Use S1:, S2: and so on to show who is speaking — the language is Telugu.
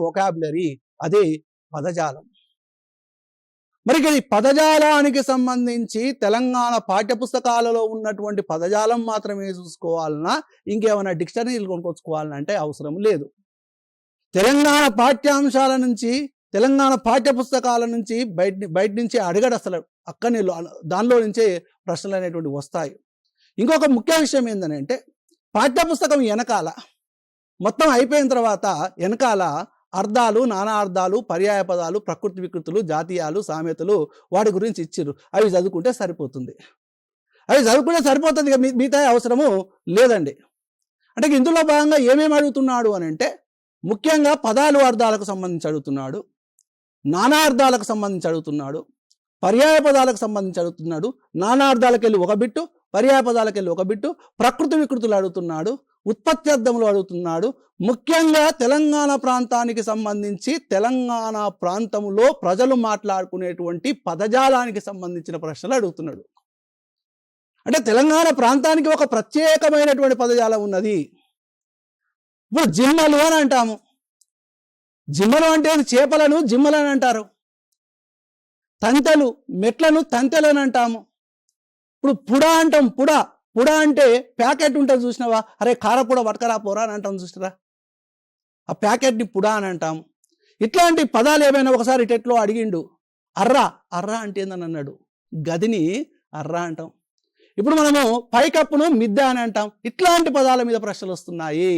S1: వొకాబులరీ, అది పదజాలం. మరి ఈ పదజాలానికి సంబంధించి తెలంగాణ పాఠ్యపుస్తకాలలో ఉన్నటువంటి పదజాలం మాత్రమే చూసుకోవాలన్నా, ఇంకేమైనా డిక్షనరీలు కొనుక్కొచ్చుకోవాలన్నా అంటే అవసరం లేదు. తెలంగాణ పాఠ్యాంశాల నుంచి, తెలంగాణ పాఠ్యపుస్తకాల నుంచి బయట నుంచి అడగడు అసలు. అక్కడనే దానిలో నుంచే ప్రశ్నలు అనేటువంటి వస్తాయి. ఇంకొక ముఖ్య విషయం ఏంటంటే, పాఠ్యపుస్తకం వెనకాల మొత్తం అయిపోయిన తర్వాత వెనకాల అర్థాలు, నానా అర్థాలు, పర్యాయ పదాలు, ప్రకృతి వికృతులు, జాతీయాలు, సామెతలు వాటి గురించి ఇచ్చిర్రు. అవి చదువుకుంటే సరిపోతుంది. మిగతా అవసరము లేదండి. అంటే ఇందులో భాగంగా ఏమేమి అడుగుతున్నాడు అని అంటే, ముఖ్యంగా పదాలు అర్థాలకు సంబంధించి అడుగుతున్నాడు, నానా అర్థాలకు సంబంధించి అడుగుతున్నాడు, పర్యాయ పదాలకు సంబంధించి అడుగుతున్నాడు, నానా అర్థాలకు వెళ్ళి ఒక బిట్టు, పర్యాయ పదాలకు వెళ్ళి ఒక బిట్టు, ప్రకృతి వికృతులు అడుగుతున్నాడు, ఉత్పత్తి అర్థములు అడుగుతున్నాడు. ముఖ్యంగా తెలంగాణ ప్రాంతానికి సంబంధించి తెలంగాణ ప్రాంతంలో ప్రజలు మాట్లాడుకునేటువంటి పదజాలానికి సంబంధించిన ప్రశ్నలు అడుగుతున్నాడు. అంటే తెలంగాణ ప్రాంతానికి ఒక ప్రత్యేకమైనటువంటి పదజాలం ఉన్నది. ఇప్పుడు జిమ్మలు అని అంటాము. జిమ్మలు అంటే చేపలను జిమ్మలని అంటారు. తంతెలు, మెట్లను తంతెలు అని అంటాము. ఇప్పుడు పుడా అంటాం. పుడా అంటే ప్యాకెట్ ఉంటుంది చూసినావా, అరే కారపూడ పట్టుకరా పోరా అని అంటాం చూసినా, ఆ ప్యాకెట్ని పుడా అని అంటాము. ఇట్లాంటి పదాలు ఏమైనా ఒకసారి టెట్లో అడిగిండు. అర్రా అంటే ఏందని అన్నాడు. గదిని అర్రా అంటాం. ఇప్పుడు మనము పైకప్పును మిద్దె అని అంటాం. ఇట్లాంటి పదాల మీద ప్రశ్నలు వస్తున్నాయి.